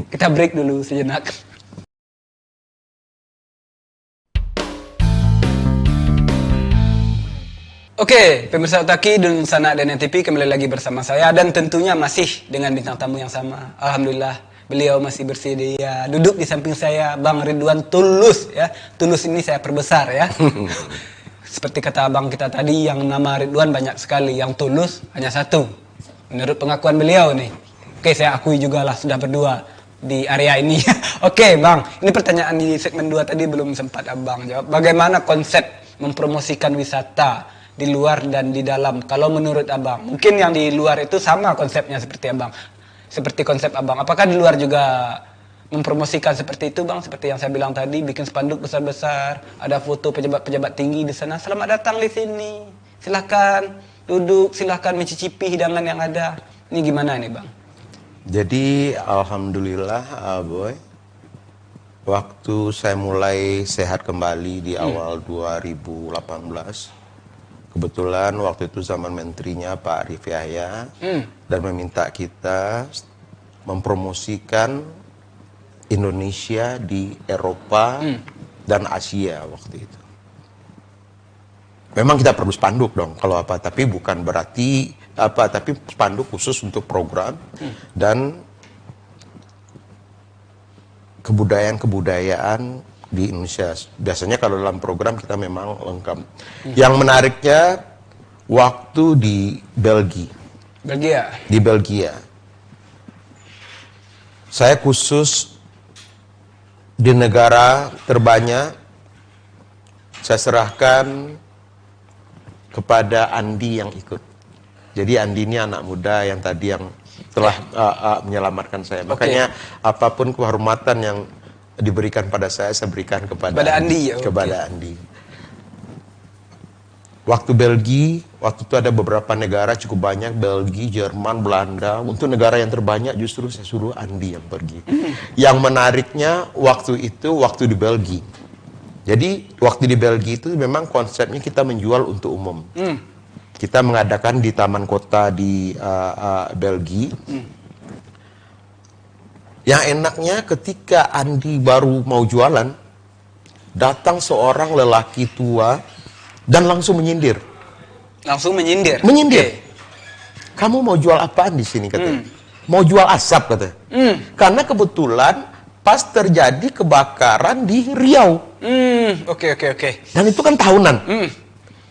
Kita break dulu sejenak. Oke, pemirsa Otaki dan Sana dan TV kembali lagi bersama saya, dan tentunya masih dengan bintang tamu yang sama. Alhamdulillah, beliau masih bersedia duduk di samping saya, Bang Ridwan Tulus ya. Tulus ini saya perbesar ya. Seperti kata abang kita tadi, yang nama Ridwan banyak sekali, yang tulus hanya satu. Menurut pengakuan beliau nih. Oke, saya akui juga lah sudah berdua di area ini. Oke, Bang, ini pertanyaan di segmen 2 tadi belum sempat Abang jawab. Bagaimana konsep mempromosikan wisata di luar dan di dalam? Kalau menurut Abang, mungkin yang di luar itu sama konsepnya seperti Abang. Seperti konsep Abang. Apakah di luar juga mempromosikan seperti itu Bang? Seperti yang saya bilang tadi, bikin spanduk besar-besar, ada foto pejabat-pejabat tinggi di sana. Selamat datang di sini. Silakan duduk, silakan mencicipi hidangan yang ada. Ini gimana nih Bang? Jadi alhamdulillah Boy, waktu saya mulai sehat kembali di awal 2018, kebetulan waktu itu zaman menterinya Pak Arif Yahya dan meminta kita mempromosikan Indonesia di Eropa dan Asia waktu itu. Memang kita perlu spanduk dong kalau apa, tapi bukan berarti apa, tapi spanduk khusus untuk program dan kebudayaan-kebudayaan di Indonesia. Biasanya kalau dalam program kita memang lengkap. Yang menariknya waktu di Belgia. Di Belgia. Saya khusus di negara terbanyak, saya serahkan kepada Andi yang ikut. Jadi Andi ini anak muda yang tadi yang telah menyelamatkan saya. Makanya apapun kehormatan yang diberikan pada saya berikan kepada Andi. Andi. Kepada Andi. Waktu Belgia, waktu itu ada beberapa negara cukup banyak, Belgia, Jerman, Belanda. Untuk negara yang terbanyak justru saya suruh Andi yang pergi. Yang menariknya waktu itu, waktu di Belgia. Jadi waktu di Belgia itu memang konsepnya kita menjual untuk umum. Kita mengadakan di taman kota di Belgia. Yang enaknya ketika Andi baru mau jualan, datang seorang lelaki tua, dan langsung menyindir. Langsung menyindir? Menyindir. Okay. Kamu mau jual apaan di sini katanya? Mau jual asap katanya. Karena kebetulan pas terjadi kebakaran di Riau. Oke. Dan itu kan tahunan.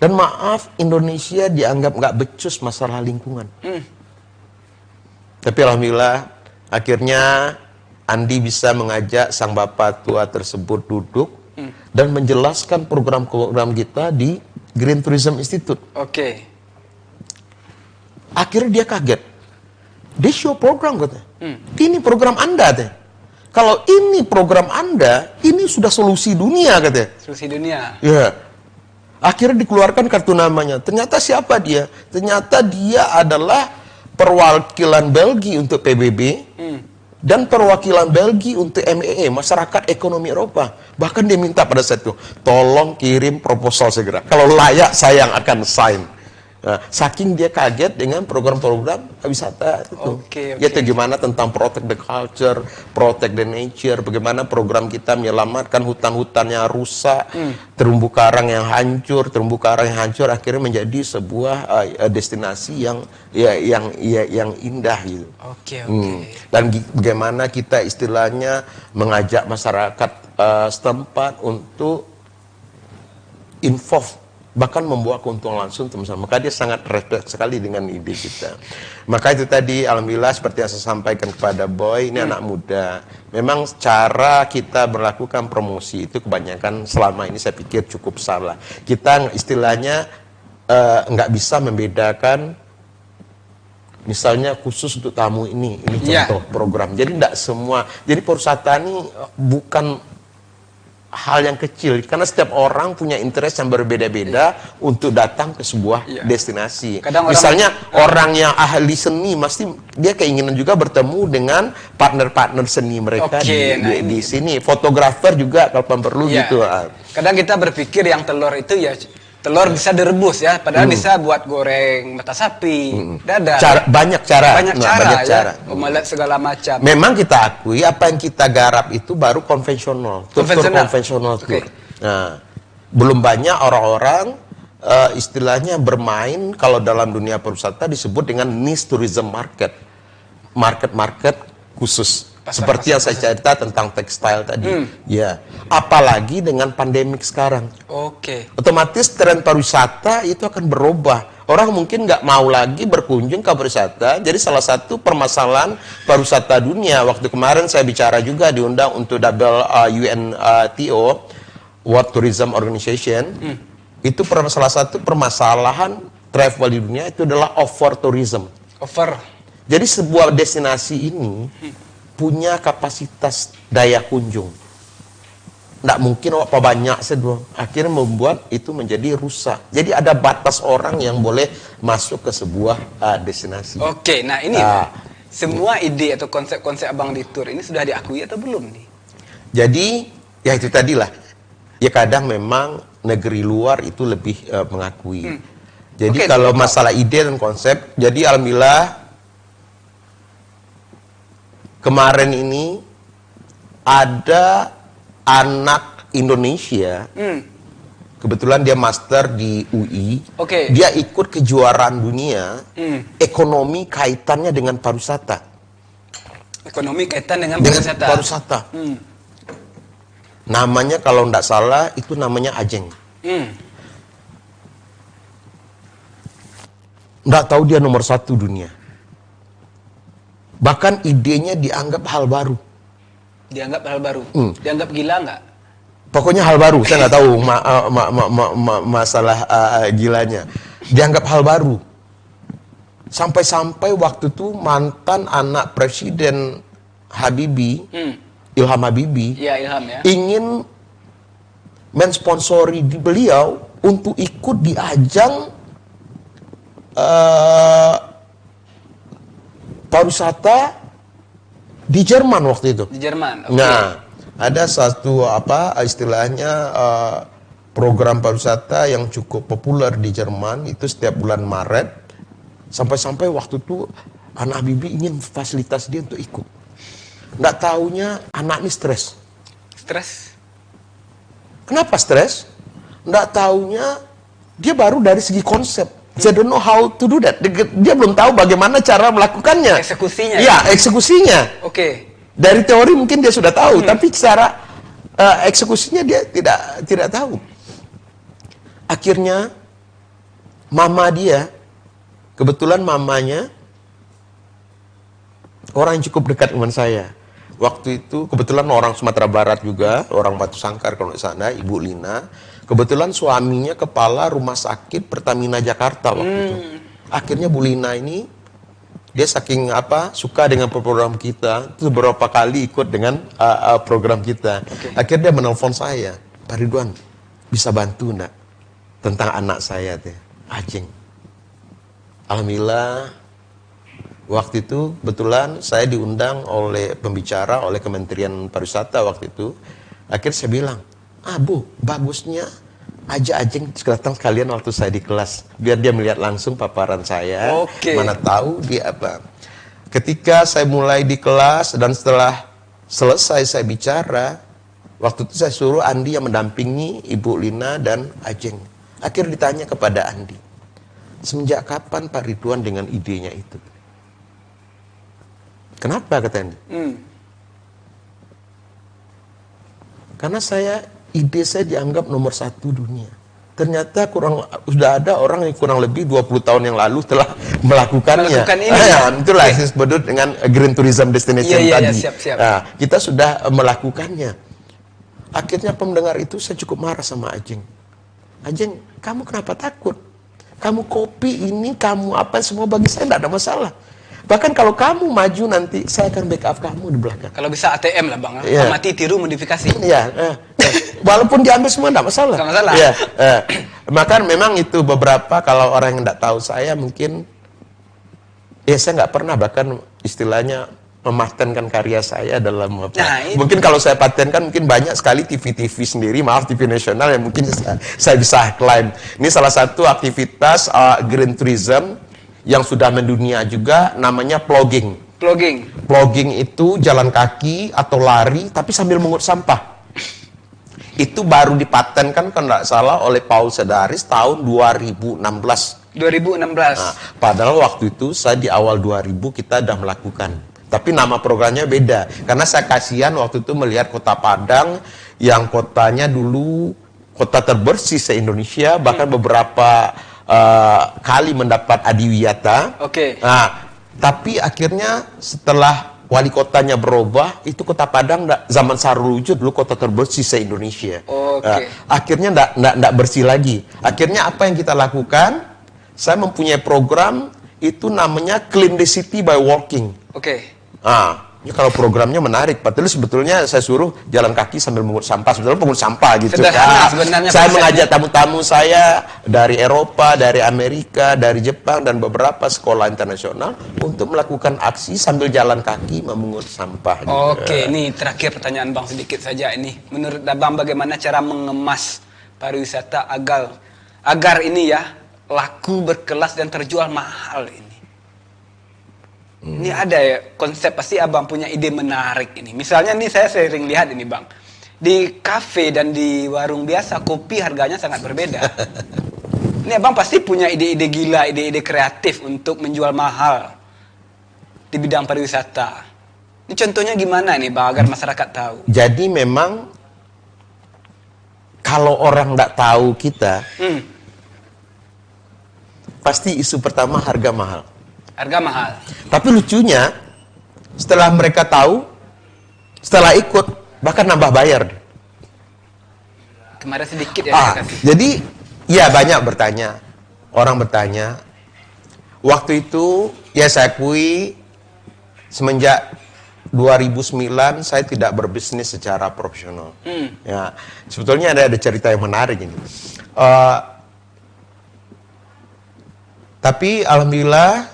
Dan maaf, Indonesia dianggap nggak becus masalah lingkungan. Tapi alhamdulillah, akhirnya Andi bisa mengajak sang bapak tua tersebut duduk dan menjelaskan program-program kita di Green Tourism Institute. Oke. Akhirnya dia kaget. This your program katanya. Ini program Anda katanya. Kalau ini program Anda, ini sudah solusi dunia katanya. Solusi dunia. Ya. Akhirnya dikeluarkan kartu namanya. Ternyata siapa dia? Ternyata dia adalah perwakilan Belgia untuk PBB. Dan perwakilan Belgia untuk MEE, Masyarakat Ekonomi Eropa. Bahkan dia minta pada saat itu, tolong kirim proposal segera. Kalau layak, saya yang akan sign. Nah, saking dia kaget dengan program-program wisata itu. Yaitu gimana tentang protect the culture, protect the nature, bagaimana program kita menyelamatkan hutan-hutan yang rusak, terumbu karang yang hancur, akhirnya menjadi sebuah destinasi yang indah gitu. Dan bagaimana kita istilahnya mengajak masyarakat setempat untuk involve, bahkan membawa keuntungan langsung teman-teman. Maka dia sangat respect sekali dengan ide kita. Maka itu tadi alhamdulillah seperti yang saya sampaikan kepada Boy, ini anak muda. Memang cara kita berlakukan promosi itu kebanyakan selama ini saya pikir cukup salah. Kita istilahnya nggak bisa membedakan misalnya khusus untuk tamu ini contoh program. Jadi tidak semua. Jadi pariwisata ini bukan hal yang kecil, karena setiap orang punya interest yang berbeda-beda untuk datang ke sebuah destinasi. Misalnya orang yang ahli seni, pasti dia keinginan juga bertemu dengan partner-partner seni mereka di sini. Fotografer juga kalau perlu gitu. Kadang kita berpikir yang telur itu telur bisa direbus padahal bisa buat goreng mata sapi, dadar. Banyak cara. Omelet segala macam. Memang kita akui apa yang kita garap itu baru konvensional. Tur konvensional. Nah, belum banyak orang-orang istilahnya bermain kalau dalam dunia pariwisata disebut dengan niche tourism market. Market khusus. Seperti yang saya cerita tentang tekstil tadi. Apalagi dengan pandemik sekarang. Otomatis tren pariwisata itu akan berubah. Orang mungkin nggak mau lagi berkunjung ke pariwisata. Jadi salah satu permasalahan pariwisata dunia. Waktu kemarin saya bicara juga diundang untuk UNTO, World Tourism Organization. Itu salah satu permasalahan travel di dunia itu adalah over tourism. Jadi sebuah destinasi ini punya kapasitas daya kunjung. Nggak mungkin apa banyak sedua. Akhirnya membuat itu menjadi rusak. Jadi ada batas orang yang boleh masuk ke sebuah destinasi. Nah ini semua ide atau konsep-konsep Abang di tour ini sudah diakui atau belum nih? Jadi ya itu tadilah. Ya kadang memang negeri luar itu lebih mengakui. Jadi kalau masalah ide dan konsep, jadi alhamdulillah kemarin ini ada anak Indonesia, kebetulan dia master di UI, dia ikut kejuaraan dunia, ekonomi kaitannya dengan pariwisata. Ekonomi kaitan dengan pariwisata. Namanya kalau tidak salah itu namanya Ajeng. Nggak tahu dia nomor 1 dunia. Bahkan idenya dianggap hal baru. Dianggap gila nggak? Pokoknya hal baru. Saya nggak tahu masalah gilanya. Dianggap hal baru. Sampai-sampai waktu itu mantan anak Presiden Habibie, Ilham Habibie, Ilham, ingin mensponsori beliau untuk ikut di ajang pariwisata di Jerman waktu itu. Di Jerman. Okay. Nah, ada satu istilahnya program pariwisata yang cukup populer di Jerman itu setiap bulan Maret. Sampai-sampai waktu itu anak bibi ingin fasilitas dia untuk ikut. Nggak taunya anak ini stres. Stres? Kenapa stres? Nggak taunya dia baru dari segi konsep. They don't know how to do that. Dia belum tahu bagaimana cara melakukannya. Eksekusinya. Ya, eksekusinya. Oke. Dari teori mungkin dia sudah tahu, tapi cara eksekusinya dia tidak tahu. Akhirnya mama dia, kebetulan mamanya orang yang cukup dekat dengan saya. Waktu itu kebetulan orang Sumatera Barat juga, orang Batu Sangkar kalau di sana, Ibu Lina. Kebetulan suaminya kepala rumah sakit Pertamina Jakarta waktu itu. Akhirnya Bu Lina ini dia saking suka dengan program kita, itu beberapa kali ikut dengan program kita. Okay. Akhirnya dia menelpon saya, Pak Ridwan, bisa bantu enggak tentang anak saya teh, Ajeng. Alhamdulillah waktu itu kebetulan saya diundang oleh pembicara oleh Kementerian Pariwisata waktu itu. Akhirnya saya bilang, Bu, bagusnya aja Ajeng datang sekalian waktu saya di kelas, biar dia melihat langsung paparan saya. Okay. Mana tahu dia apa. Ketika saya mulai di kelas dan setelah selesai saya bicara, waktu itu saya suruh Andi yang mendampingi Ibu Lina dan Ajeng. Akhirnya ditanya kepada Andi, semenjak kapan Pak Ridwan dengan idenya itu? Kenapa kata Andi? Karena ide saya dianggap nomor 1 dunia. Ternyata sudah ada orang yang kurang lebih 20 tahun yang lalu telah melakukannya. Itulah yang disebut dengan Green Tourism Destination tadi. Siap. Nah, kita sudah melakukannya. Akhirnya pendengar itu saya cukup marah sama Ajeng. Ajeng, kamu kenapa takut? Kamu kopi ini, kamu apa, semua bagi saya tidak ada masalah. Bahkan kalau kamu maju nanti, saya akan backup kamu di belakang. Kalau bisa ATM lah Bang, amati, tiru, modifikasi. Walaupun diambil semua tidak masalah. Tidak masalah. Maka memang itu beberapa, kalau orang yang tidak tahu saya mungkin, saya nggak pernah bahkan istilahnya mematenkan karya saya dalam apa. Mungkin kalau saya patenkan mungkin banyak sekali TV-TV sendiri, maaf TV nasional yang mungkin saya bisa klaim. Ini salah satu aktivitas Green Tourism yang sudah mendunia juga, namanya plogging. Plogging itu jalan kaki atau lari tapi sambil mengut sampah. Itu baru dipatenkan kalau tidak salah oleh Paul Sedaris tahun 2016. Nah, padahal waktu itu saya di awal 2000 kita sudah melakukan. Tapi nama programnya beda. Karena saya kasihan waktu itu melihat Kota Padang yang kotanya dulu kota terbersih se-Indonesia, bahkan beberapa kali mendapat adiwiyata. Nah, tapi akhirnya setelah wali kotanya berubah, itu Kota Padang zaman Sarulujud dulu kota terbersih se-Indonesia. Akhirnya enggak bersih lagi. Akhirnya apa yang kita lakukan? Saya mempunyai program itu namanya Clean the City by Walking. Ini kalau programnya menarik, padahal sebetulnya saya suruh jalan kaki sambil mengut sampah, sebetulnya mengut sampah gitu. Saya mengajak tamu-tamu saya dari Eropa, dari Amerika, dari Jepang dan beberapa sekolah internasional untuk melakukan aksi sambil jalan kaki memungut sampah. Ini terakhir pertanyaan Bang sedikit saja ini. Menurut Abang bagaimana cara mengemas pariwisata agar ini ya laku, berkelas dan terjual mahal ini? Ini ada ya konsep, pasti Abang punya ide menarik ini. Misalnya nih saya sering lihat ini Bang, di kafe dan di warung biasa kopi harganya sangat berbeda. Ini Abang pasti punya ide-ide gila, ide-ide kreatif untuk menjual mahal di bidang pariwisata. Ini contohnya gimana nih Bang agar masyarakat tahu? Jadi memang kalau orang tidak tahu kita, pasti isu pertama harga mahal. Harga mahal. Tapi lucunya, setelah mereka tahu, setelah ikut, bahkan nambah bayar. Kemarin sedikit ya. Jadi, ya banyak bertanya. Orang bertanya. Waktu itu, ya saya akui, semenjak 2009 saya tidak berbisnis secara profesional. Ya, sebetulnya ada cerita yang menarik ini. Eh, tapi alhamdulillah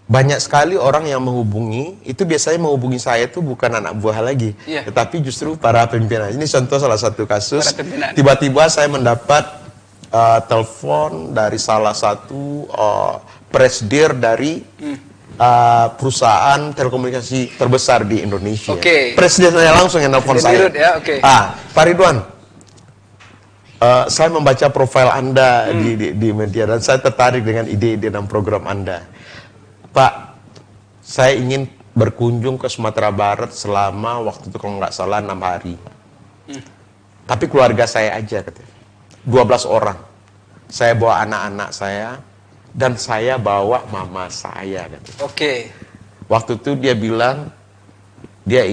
banyak sekali orang yang menghubungi, itu biasanya menghubungi saya itu bukan anak buah lagi, tetapi justru para pimpinan. Ini contoh salah satu kasus, tiba-tiba saya mendapat telepon dari salah satu presidir dari perusahaan telekomunikasi terbesar di Indonesia. Presidennya langsung yang telepon saya. Pak Ridwan, saya membaca profil Anda di media dan saya tertarik dengan ide-ide dan program Anda. Pak, saya ingin berkunjung ke Sumatera Barat selama waktu itu kalau nggak salah 6 hari. Tapi keluarga saya aja, katanya. 12 orang. Saya bawa anak-anak saya dan saya bawa mama saya, katanya. Waktu itu dia bilang dia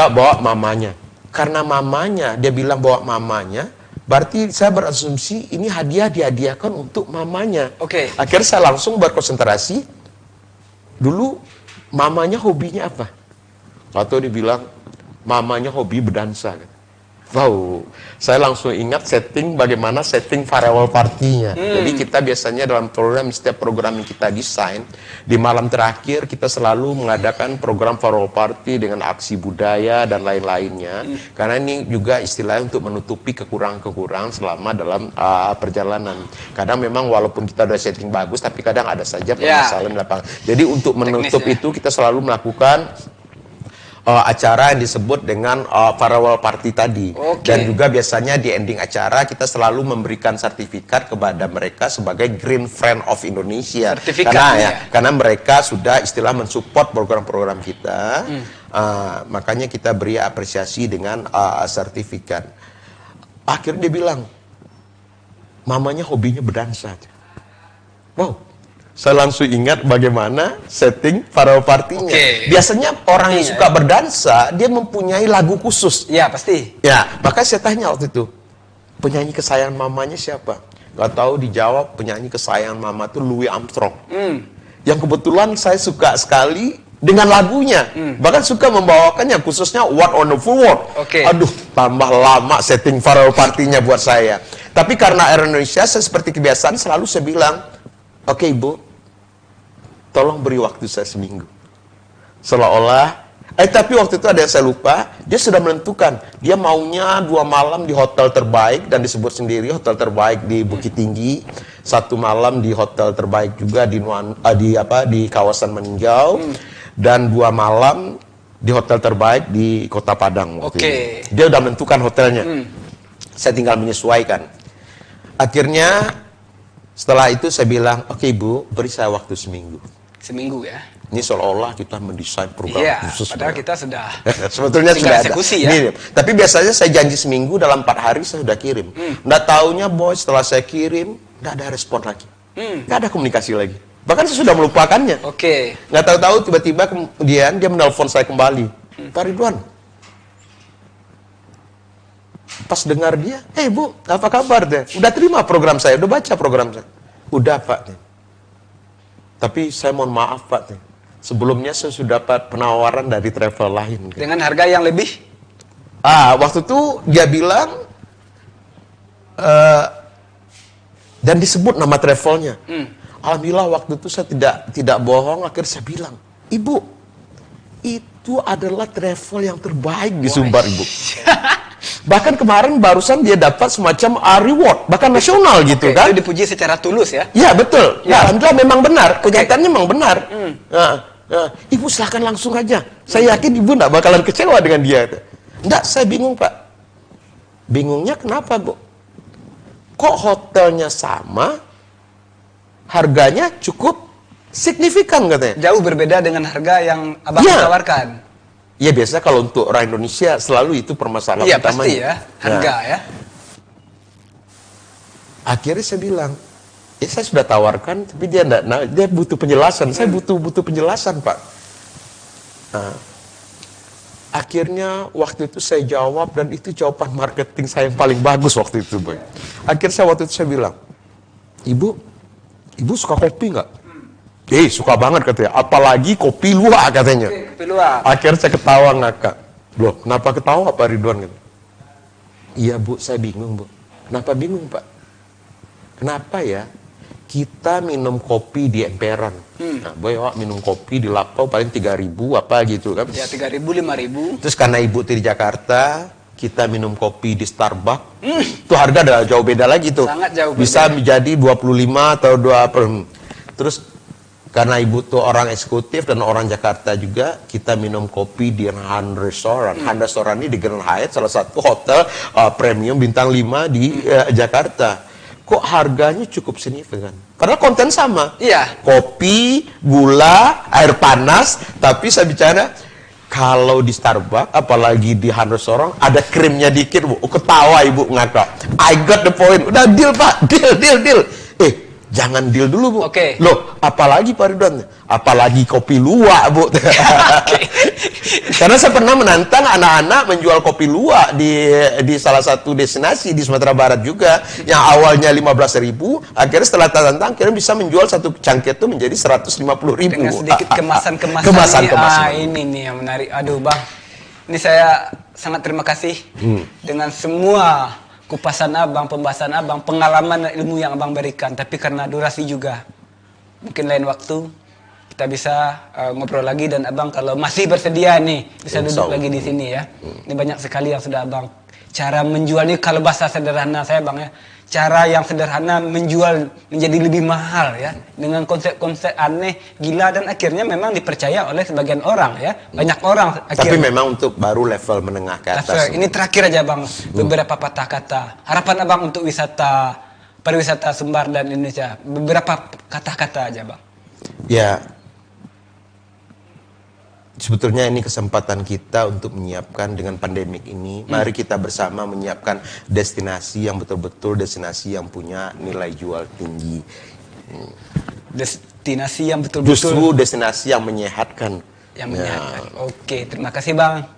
bawa mamanya. Karena mamanya, dia bilang bawa mamanya, berarti saya berasumsi ini hadiah dihadiahkan untuk mamanya. Akhirnya saya langsung berkonsentrasi. Dulu mamanya hobinya apa? Atau dibilang mamanya hobi berdansa. Wow, saya langsung ingat bagaimana setting farewell party-nya. Jadi kita biasanya dalam setiap program yang kita desain, di malam terakhir kita selalu mengadakan program farewell party dengan aksi budaya dan lain-lainnya. Karena ini juga istilahnya untuk menutupi kekurangan-kekurangan selama dalam perjalanan. Kadang memang walaupun kita udah setting bagus, tapi kadang ada saja permasalahan di lapangan. Jadi untuk menutup itu kita selalu melakukan acara yang disebut dengan farewell party tadi. Dan juga biasanya di ending acara kita selalu memberikan sertifikat kepada mereka sebagai Green Friend of Indonesia. Karena mereka sudah mensupport program-program kita. Makanya kita beri apresiasi dengan sertifikat. Akhirnya dia bilang, mamanya hobinya berdansa. Wow. Saya langsung ingat bagaimana setting farewell party-nya. Biasanya orang yang suka berdansa, dia mempunyai lagu khusus. Pasti. Maka saya tanya waktu itu, penyanyi kesayangan mamanya siapa? Gak tahu, dijawab penyanyi kesayangan mama itu Louis Armstrong. Yang kebetulan saya suka sekali dengan lagunya. Bahkan suka membawakannya, khususnya What Wonderful World. Aduh, tambah lama setting farewell party-nya buat saya. Tapi karena Air Indonesia, saya seperti kebiasaan selalu saya bilang, oke Ibu, tolong beri waktu saya seminggu. Seolah-olah, tapi waktu itu ada yang saya lupa, dia sudah menentukan, dia maunya 2 malam di hotel terbaik, dan disebut sendiri hotel terbaik di Bukit Tinggi, 1 malam di hotel terbaik juga di kawasan Meninjau, dan 2 malam di hotel terbaik di Kota Padang. Dia udah menentukan hotelnya. Saya tinggal menyesuaikan. Akhirnya, setelah itu saya bilang, oke Ibu, beri saya waktu seminggu. Seminggu ya? Ini seolah-olah kita mendesain program khusus. Padahal kita sudah sebetulnya sudah eksekusi ada. Tapi biasanya saya janji seminggu, dalam 4 hari saya sudah kirim. Nggak taunya boy, setelah saya kirim, nggak ada respon lagi. Nggak ada komunikasi lagi. Bahkan saya sudah melupakannya. Nggak tahu-tahu tiba-tiba kemudian dia menelpon saya kembali. Pak Ridwan. Pas dengar dia, Bu, apa kabar deh? Udah terima program saya, udah baca program saya. Udah Pak. Tapi saya mohon maaf Pak. Sebelumnya saya sudah dapat penawaran dari travel lain. Dengan harga yang lebih? Waktu itu dia bilang, dan disebut nama travelnya. Alhamdulillah waktu itu saya tidak bohong, akhirnya saya bilang, Ibu, itu adalah travel yang terbaik di Sumbar Ibu. Bahkan kemarin barusan dia dapat semacam reward, bahkan nasional gitu kan. Itu dipuji secara tulus ya? Ya betul. Alhamdulillah memang benar, kenyataannya memang benar. Ibu silahkan langsung aja. Saya yakin Ibu nggak bakalan kecewa dengan dia. Enggak, saya bingung Pak. Bingungnya kenapa Bu? Kok hotelnya sama, harganya cukup signifikan katanya. Jauh berbeda dengan harga yang Abang tawarkan. Ya biasa kalau untuk orang Indonesia selalu itu permasalahan utamanya. Pasti ya, harga ya. Akhirnya saya bilang, saya sudah tawarkan, tapi dia butuh penjelasan. Saya butuh penjelasan Pak. Akhirnya waktu itu saya jawab, dan itu jawaban marketing saya yang paling bagus waktu itu Boy. Akhirnya waktu itu saya bilang, Ibu suka kopi nggak? Suka banget katanya, apalagi kopi luwak katanya. Kopi luwak. Akhirnya saya ketawa ngakak. Loh, kenapa ketawa Pak Ridwan? Gitu. Iya Bu, saya bingung Bu. Kenapa bingung Pak? Kenapa ya kita minum kopi di emperan? Nah, boy, minum kopi di Lapau paling 3.000 apa gitu kan? Ya 3.000, 5.000. Terus karena ibu di Jakarta, kita minum kopi di Starbucks. Itu harga udah jauh beda lagi tuh. Sangat jauh beda. Bisa menjadi 25 atau 2. Terus karena ibu tuh orang eksekutif dan orang Jakarta juga, kita minum kopi di Han Restaurant. Han Restaurant ini di Grand Hyatt, salah satu hotel premium bintang 5 di Jakarta. Kok harganya cukup signifikan? Padahal konten sama. Iya. Kopi, gula, air panas, tapi saya bicara kalau di Starbucks, apalagi di Han Restaurant, ada krimnya dikit, Bu. Ketawa ibu ngakak. I got the point. Udah deal Pak, deal. Jangan deal dulu Bu. Oke. Loh, apalagi Pak Ridwan? Apalagi kopi luwak Bu. Karena saya pernah menantang anak-anak menjual kopi luwak di salah satu destinasi di Sumatera Barat juga, yang awalnya 15.000, akhirnya setelah tantang akhirnya bisa menjual satu cangkir itu menjadi 150.000. Dengan sedikit kemasan-kemasan. Kemasan. Ini nih yang menarik. Aduh Bang, ini saya sangat terima kasih dengan semua kupasan Abang, pembahasan Abang, pengalaman dan ilmu yang Abang berikan. Tapi karena durasi juga, mungkin lain waktu kita bisa ngobrol lagi, dan Abang kalau masih bersedia nih bisa duduk lagi di sini ya. Ini banyak sekali yang sudah Abang, cara menjual ini kalau bahasa sederhana saya Bang ya, cara yang sederhana menjual menjadi lebih mahal ya, dengan konsep-konsep aneh, gila, dan akhirnya memang dipercaya oleh sebagian orang ya, banyak orang akhirnya. Tapi memang untuk baru level menengah ke atas. Ini terakhir aja Bang, beberapa patah kata harapan Abang untuk pariwisata Sumbar dan Indonesia, beberapa kata-kata aja Bang. Ya, sebetulnya ini kesempatan kita untuk menyiapkan dengan pandemik ini. Mari kita bersama menyiapkan destinasi yang betul-betul destinasi yang punya nilai jual tinggi. Destinasi yang betul-betul. Justru destinasi yang menyehatkan. Yang menyehatkan. Oke, terima kasih Bang.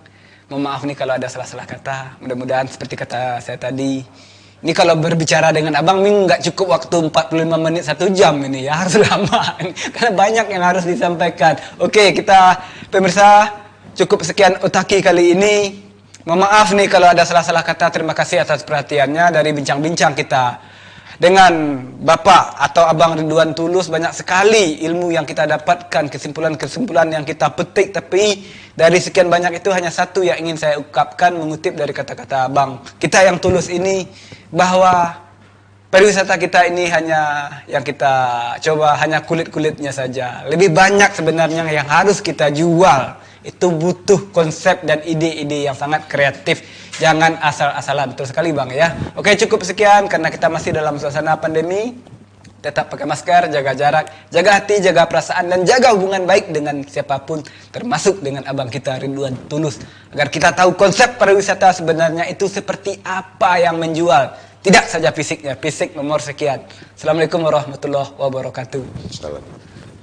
Mohon maaf nih kalau ada salah-salah kata. Mudah-mudahan seperti kata saya tadi. Ini kalau berbicara dengan Abang ini nggak cukup waktu 45 menit 1 jam ini ya, harus lama. Karena banyak yang harus disampaikan. Oke, kita pemirsa cukup sekian Otaki kali ini. Mohon maaf nih kalau ada salah-salah kata. Terima kasih atas perhatiannya dari bincang-bincang kita dengan Bapak atau Abang Ridwan Tulus. Banyak sekali ilmu yang kita dapatkan, kesimpulan-kesimpulan yang kita petik. Tapi dari sekian banyak itu hanya satu yang ingin saya ungkapkan, mengutip dari kata-kata Abang kita yang tulus ini, bahwa pariwisata kita ini hanya yang kita coba hanya kulit-kulitnya saja. Lebih banyak sebenarnya yang harus kita jual. Itu butuh konsep dan ide-ide yang sangat kreatif. Jangan asal-asalan. Betul sekali Bang ya. Oke, cukup sekian karena kita masih dalam suasana pandemi. Tetap pakai masker, jaga jarak, jaga hati, jaga perasaan, dan jaga hubungan baik dengan siapapun, termasuk dengan Abang kita Ridwan Tulus. Agar kita tahu konsep pariwisata sebenarnya itu seperti apa yang menjual. Tidak saja fisiknya, fisik nomor sekian. Assalamualaikum warahmatullahi wabarakatuh. Salam.